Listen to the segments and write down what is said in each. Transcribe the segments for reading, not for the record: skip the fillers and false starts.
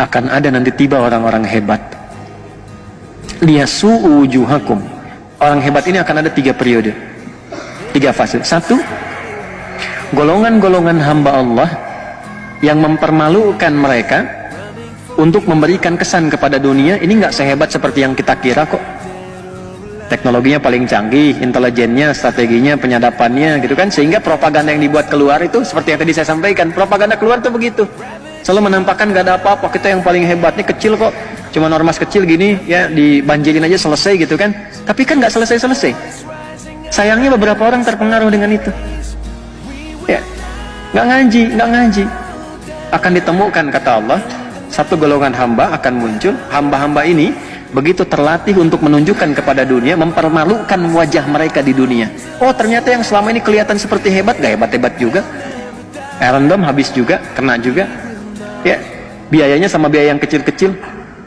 akan ada nanti tiba orang-orang hebat. Liyasu'u wujuhakum. Orang hebat ini akan ada 3 periode, 3 fase. 1, golongan-golongan hamba Allah yang mempermalukan mereka untuk memberikan kesan kepada dunia, ini nggak sehebat seperti yang kita kira kok. Teknologinya paling canggih, intelijennya, strateginya, penyadapannya gitu kan, sehingga propaganda yang dibuat keluar itu seperti yang tadi saya sampaikan, propaganda keluar tuh begitu, selalu menampakkan nggak ada apa-apa, kita yang paling hebat nih, kecil kok, cuma ormas kecil gini ya, dibanjirin aja selesai gitu kan. Tapi kan nggak selesai-selesai. Sayangnya beberapa orang terpengaruh dengan itu ya, nggak ngaji. Akan ditemukan, kata Allah, satu golongan hamba akan muncul. Hamba-hamba ini begitu terlatih untuk menunjukkan kepada dunia, mempermalukan wajah mereka di dunia. Oh, ternyata yang selama ini kelihatan seperti hebat, gak hebat-hebat juga. Random habis juga, kena juga. Ya, biayanya sama biaya yang kecil-kecil.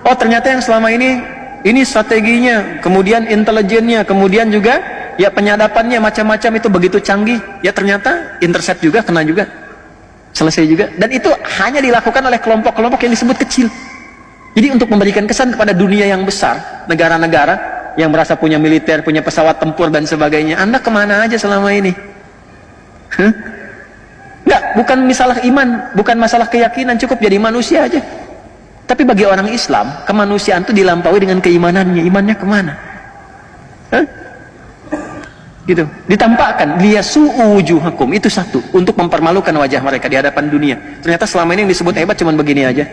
Oh, ternyata yang selama ini strateginya, kemudian intelijennya, kemudian juga ya penyadapannya macam-macam itu begitu canggih. Ya ternyata intercept juga, kena juga, selesai juga. Dan itu hanya dilakukan oleh kelompok-kelompok yang disebut kecil. Jadi untuk memberikan kesan kepada dunia yang besar, negara-negara yang merasa punya militer, punya pesawat tempur dan sebagainya, Anda kemana aja selama ini? Enggak, bukan masalah iman, bukan masalah keyakinan, cukup jadi manusia aja. Tapi bagi orang Islam, kemanusiaan itu dilampaui dengan keimanannya. Imannya kemana? Gitu, ditampakkan liyasu'u wujuhakum, itu satu, untuk mempermalukan wajah mereka di hadapan dunia. Ternyata selama ini yang disebut hebat cuman begini aja.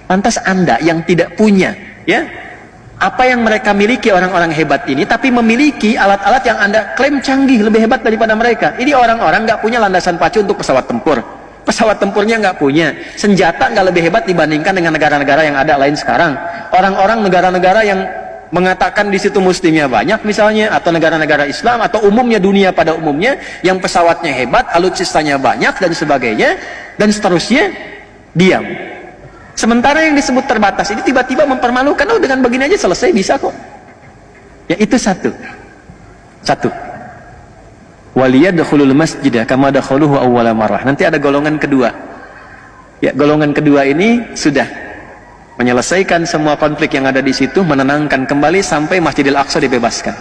Lantas Anda yang tidak punya ya apa yang mereka miliki orang-orang hebat ini, tapi memiliki alat-alat yang Anda klaim canggih, lebih hebat daripada mereka. Ini orang-orang nggak punya landasan pacu untuk pesawat tempur, pesawat tempurnya nggak punya, senjata nggak lebih hebat dibandingkan dengan negara-negara yang ada lain sekarang. Orang-orang negara-negara yang mengatakan di situ muslimnya banyak misalnya, atau negara-negara Islam, atau umumnya dunia pada umumnya yang pesawatnya hebat, alutsistanya banyak dan sebagainya dan seterusnya, diam. Sementara yang disebut terbatas ini tiba-tiba mempermalukan, oh dengan begini aja selesai, bisa kok. Ya itu satu. Waliyadkhulul masjidah kama dakhaluhu awwala marrah. Nanti ada golongan kedua. Ya, golongan kedua ini sudah menyelesaikan semua konflik yang ada di situ, menenangkan kembali sampai Masjidil Aqsa dibebaskan.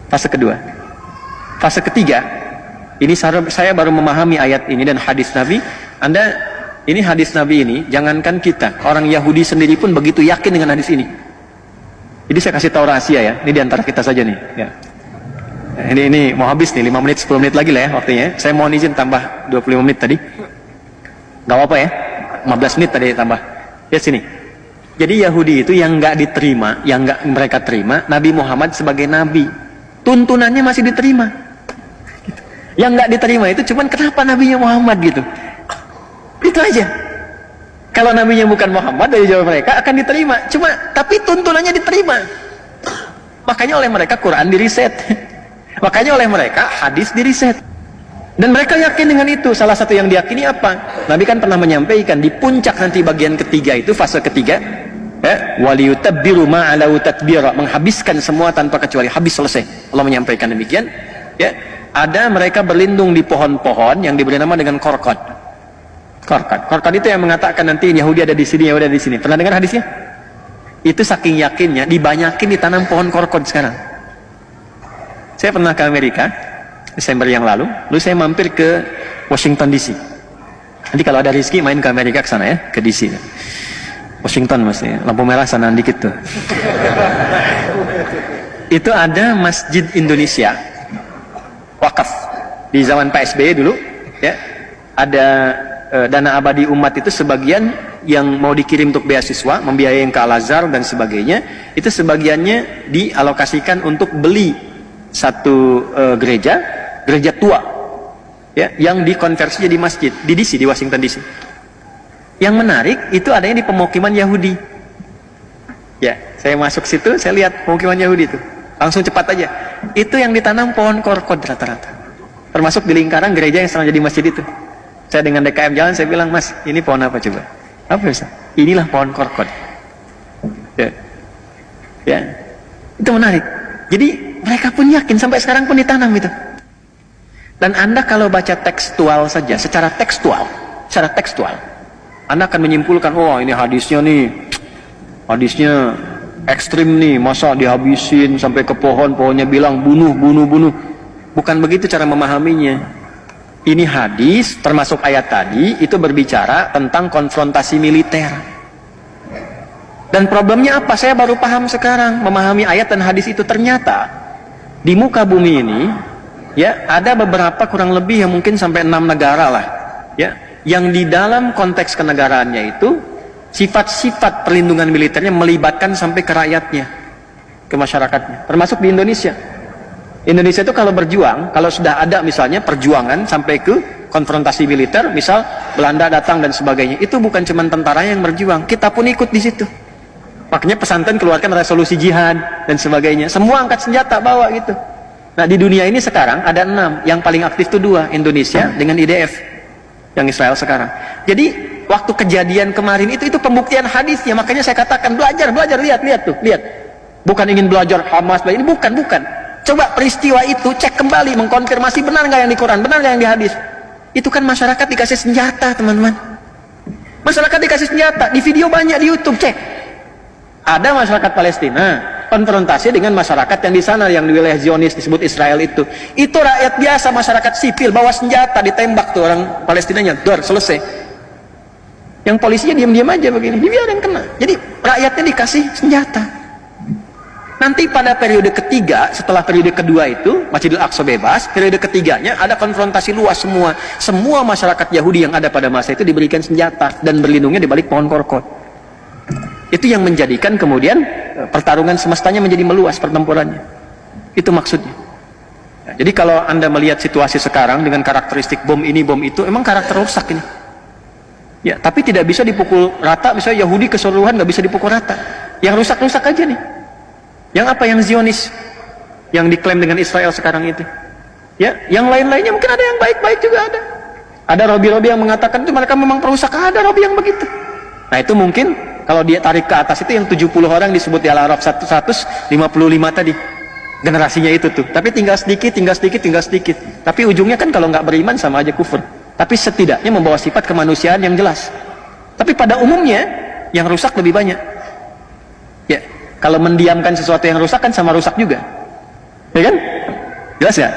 Fase kedua. Fase ketiga, ini saya baru memahami ayat ini dan hadis Nabi. Ini hadis Nabi ini, jangankan kita, orang Yahudi sendiri pun begitu yakin dengan hadis ini. Jadi saya kasih tahu rahasia ya, ini diantara kita saja nih. Ya. Ini mau habis nih, 5 menit, 10 menit lagi lah ya waktunya. Saya mohon izin tambah 25 menit tadi. Gak apa-apa ya, 15 menit tadi tambah. Ya sini. Jadi Yahudi itu yang nggak diterima, yang nggak mereka terima, Nabi Muhammad sebagai Nabi. Tuntunannya masih diterima. Yang nggak diterima itu cuman kenapa Nabinya Muhammad gitu. Itu aja. Kalau nabinya bukan Muhammad, dari jawab mereka akan diterima. Tapi tuntunannya diterima. Makanya oleh mereka Quran diriset. Makanya oleh mereka hadis diriset. Dan mereka yakin dengan itu. Salah satu yang diyakini apa? Nabi kan pernah menyampaikan di puncak nanti bagian ketiga itu, fase ketiga, ya, waliyutabbiru ma'alau tadbira, menghabiskan semua tanpa kecuali, habis, selesai. Allah menyampaikan demikian. Ya, ada mereka berlindung di pohon-pohon yang diberi nama dengan korkot. Korkot itu yang mengatakan nanti Yahudi ada di sini, Yahudi ada di sini. Pernah dengar hadisnya? Itu saking yakinnya dibanyakin ditanam pohon korkot sekarang. Saya pernah ke Amerika Desember yang lalu saya mampir ke Washington DC. Nanti kalau ada rezeki main ke Amerika, ke sana ya, ke DC. Washington maksudnya, lampu merah sana dikit tuh. Itu ada Masjid Indonesia wakaf di zaman Pak SBY dulu ya. Ada dana abadi umat itu sebagian yang mau dikirim untuk beasiswa, membiayai ke Al-Azhar dan sebagainya, itu sebagiannya dialokasikan untuk beli satu gereja tua ya, yang dikonversi jadi masjid di DC, di Washington DC. Yang menarik itu adanya di pemukiman Yahudi ya. Saya masuk situ, saya lihat pemukiman Yahudi itu langsung cepat aja, itu yang ditanam pohon korkot rata-rata, termasuk di lingkaran gereja yang sekarang jadi masjid itu. Saya dengan DKM jalan, saya bilang, Mas, ini pohon apa coba? Apa bisa? Inilah pohon korkot. Ya, itu menarik. Jadi mereka pun yakin, sampai sekarang pun ditanam itu. Dan Anda kalau baca tekstual saja, secara tekstual, Anda akan menyimpulkan, oh ini hadisnya ekstrim nih, masa dihabisin sampai ke pohon, pohonnya bilang bunuh. Bukan begitu cara memahaminya. Ini hadis, termasuk ayat tadi, itu berbicara tentang konfrontasi militer. Dan problemnya apa? Saya baru paham sekarang, memahami ayat dan hadis itu. Ternyata di muka bumi ini, ya, ada beberapa kurang lebih yang mungkin sampai 6 negara lah, ya, yang di dalam konteks kenegaraannya itu sifat-sifat perlindungan militernya melibatkan sampai ke rakyatnya, ke masyarakatnya, termasuk di Indonesia. Indonesia itu kalau berjuang, kalau sudah ada misalnya perjuangan sampai ke konfrontasi militer, misal Belanda datang dan sebagainya, itu bukan cuma tentara yang berjuang, kita pun ikut di situ. Makanya pesantren keluarkan resolusi jihad dan sebagainya, semua angkat senjata bawa gitu. Nah, di dunia ini sekarang ada 6, yang paling aktif itu 2, Indonesia dengan IDF yang Israel sekarang. Jadi waktu kejadian kemarin itu pembuktian hadisnya. Makanya saya katakan belajar, lihat tuh. Bukan ingin belajar Hamas, ini bukan. Coba peristiwa itu cek kembali, mengkonfirmasi benar nggak yang di Quran, benar nggak yang di hadis. Itu kan masyarakat dikasih senjata, teman-teman. Masyarakat dikasih senjata, di video banyak di YouTube, cek. Ada masyarakat Palestina konfrontasi dengan masyarakat yang di sana, yang di wilayah Zionis disebut Israel itu. Itu rakyat biasa, masyarakat sipil bawa senjata, ditembak tuh orang Palestinanya, selesai. Yang polisinya diam-diam aja begini, dibiarin kena. Jadi rakyatnya dikasih senjata. Nanti pada periode ketiga, setelah periode kedua itu Masjidil Aqsa bebas, periode ketiganya ada konfrontasi luas semua. Semua masyarakat Yahudi yang ada pada masa itu diberikan senjata dan berlindungnya di balik pohon korkot. Itu yang menjadikan kemudian pertarungan semestanya menjadi meluas pertempurannya. Itu maksudnya. Ya, jadi kalau Anda melihat situasi sekarang dengan karakteristik bom ini, bom itu, emang karakter rusak ini. Ya, tapi tidak bisa dipukul rata, misalnya Yahudi keseluruhan nggak bisa dipukul rata. Yang rusak-rusak aja nih. Yang apa? Yang Zionis, yang diklaim dengan Israel sekarang itu. Ya, yang lain-lainnya mungkin ada yang baik-baik juga ada. Ada Robi-Robi yang mengatakan itu mereka memang perusak, ada Robi yang begitu. Nah itu mungkin kalau dia tarik ke atas itu yang 70 orang disebut di Al-Araf 155 tadi. Generasinya itu tuh. Tapi tinggal sedikit. Tapi ujungnya kan kalau nggak beriman sama aja kufur. Tapi setidaknya membawa sifat kemanusiaan yang jelas. Tapi pada umumnya yang rusak lebih banyak. Ya. Kalau mendiamkan sesuatu yang rusak kan sama rusak juga. Ya kan? Jelas ya?